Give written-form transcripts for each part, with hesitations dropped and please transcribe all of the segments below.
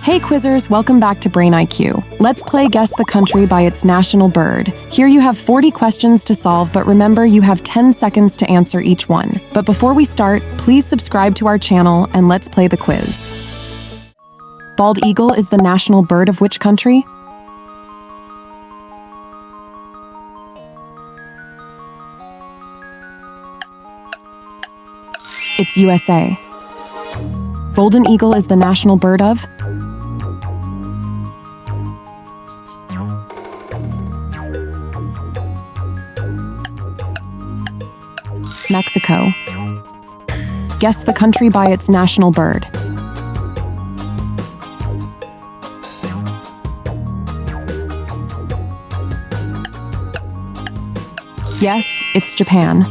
Hey quizzers, welcome back to Brain IQ. Let's play Guess the Country by its national bird. Here you have 40 questions to solve, but remember you have 10 seconds to answer each one. But before we start, please subscribe to our channel and let's play the quiz. Bald eagle is the national bird of which country? It's USA. Golden eagle is the national bird of? Mexico. Guess the country by its national bird. Yes, it's Japan.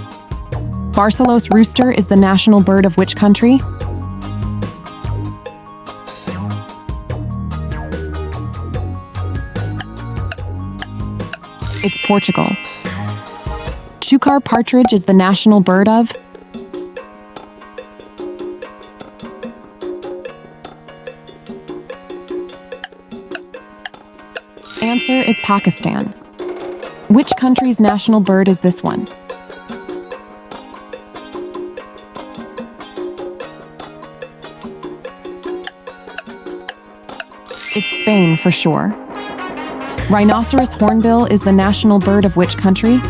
Barcelos rooster is the national bird of which country? It's Portugal. Chukar partridge is the national bird of? Answer is Pakistan. Which country's national bird is this one? It's Spain for sure. Rhinoceros hornbill is the national bird of which country?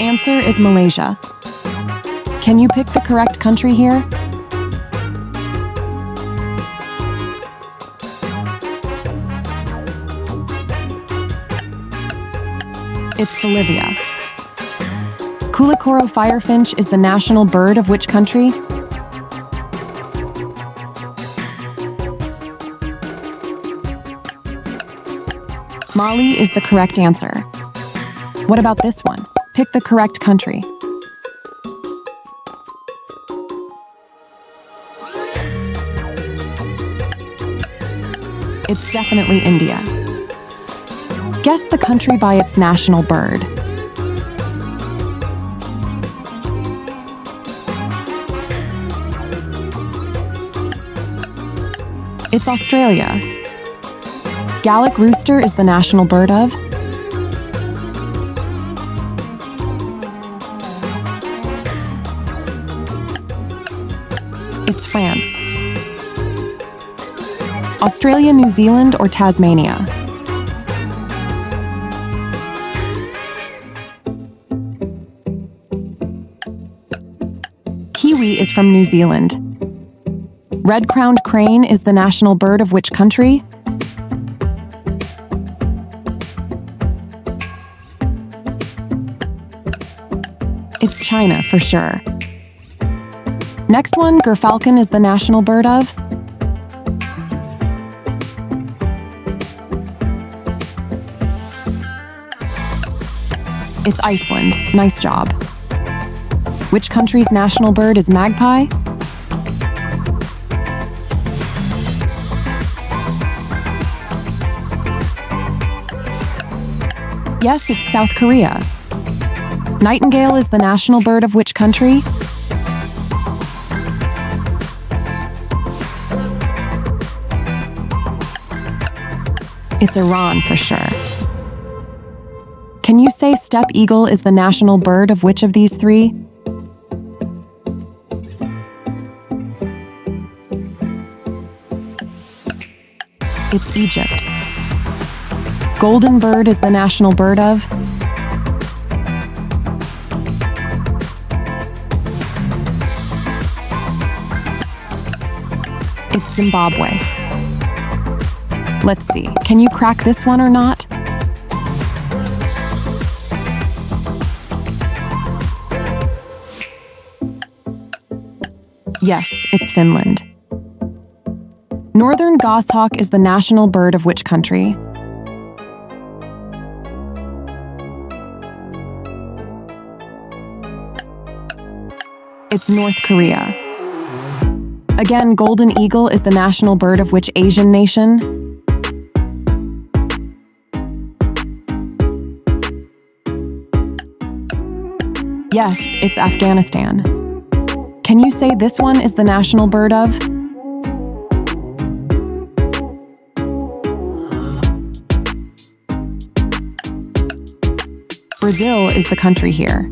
Answer is Malaysia. Can you pick the correct country here? It's Bolivia. Kulikoro firefinch is the national bird of which country? Mali is the correct answer. What about this one? Pick the correct country. It's definitely India. Guess the country by its national bird. It's Australia. Gallic rooster is the national bird of? It's France. Australia, New Zealand, or Tasmania? Kiwi is from New Zealand. Red-crowned crane is the national bird of which country? It's China for sure. Next one, gerfalcon is the national bird of? It's Iceland. Nice job. Which country's national bird is magpie? Yes, it's South Korea. Nightingale is the national bird of which country? It's Iran for sure. Can you say steppe eagle is the national bird of which of these three? It's Egypt. Golden bird is the national bird of? It's Zimbabwe. Let's see, can you crack this one or not? Yes, it's Finland. Northern goshawk is the national bird of which country? It's North Korea. Again, golden eagle is the national bird of which Asian nation? Yes, it's Afghanistan. Can you say this one is the national bird of? Brazil is the country here.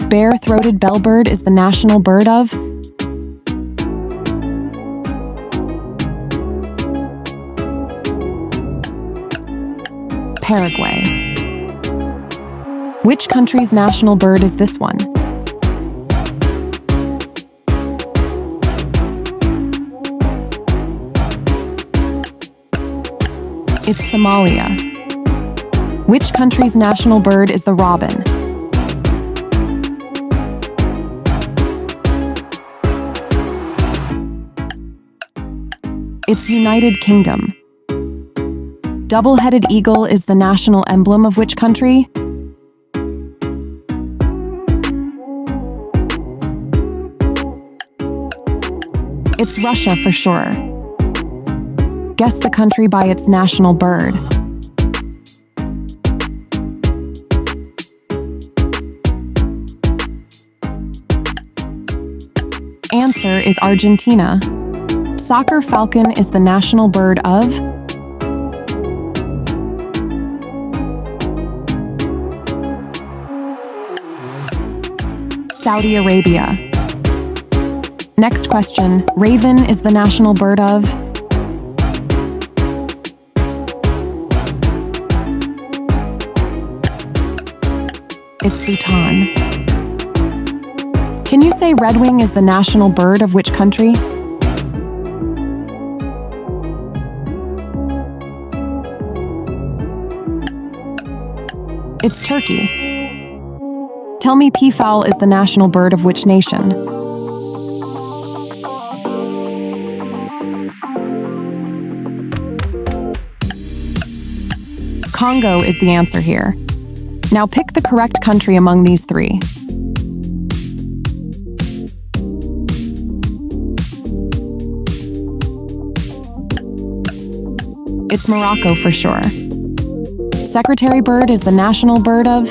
Bare-throated bellbird is the national bird of? Paraguay. Which country's national bird is this one? It's Somalia. Which country's national bird is the robin? It's United Kingdom. Double-headed eagle is the national emblem of which country? It's Russia for sure. Guess the country by its national bird. Answer is Argentina. Soccer falcon is the national bird of? Saudi Arabia. Next question, raven is the national bird of? It's Bhutan. Can you say redwing is the national bird of which country? It's Turkey. Tell me peafowl is the national bird of which nation? Congo is the answer here. Now pick the correct country among these three. It's Morocco for sure. Secretary bird is the national bird of?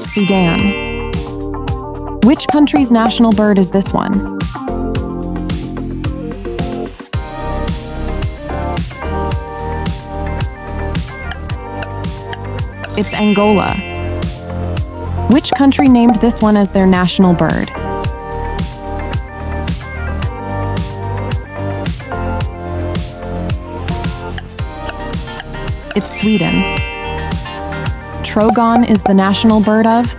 Sudan. Which country's national bird is this one? It's Angola. Which country named this one as their national bird? It's Sweden. Trogon is the national bird of?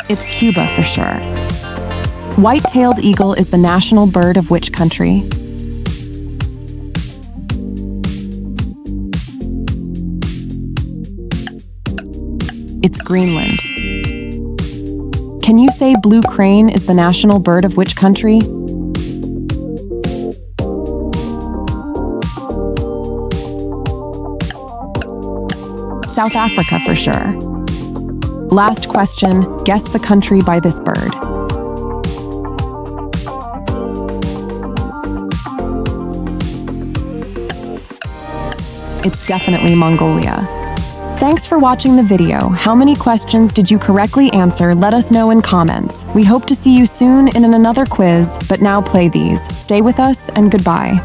It's Cuba for sure. White-tailed eagle is the national bird of which country? It's Greenland. Can you say blue crane is the national bird of which country? South Africa for sure. Last question, guess the country by this bird. It's definitely Mongolia. Thanks for watching the video. How many questions did you correctly answer? Let us know in comments. We hope to see you soon in another quiz, but now play these. Stay with us and goodbye.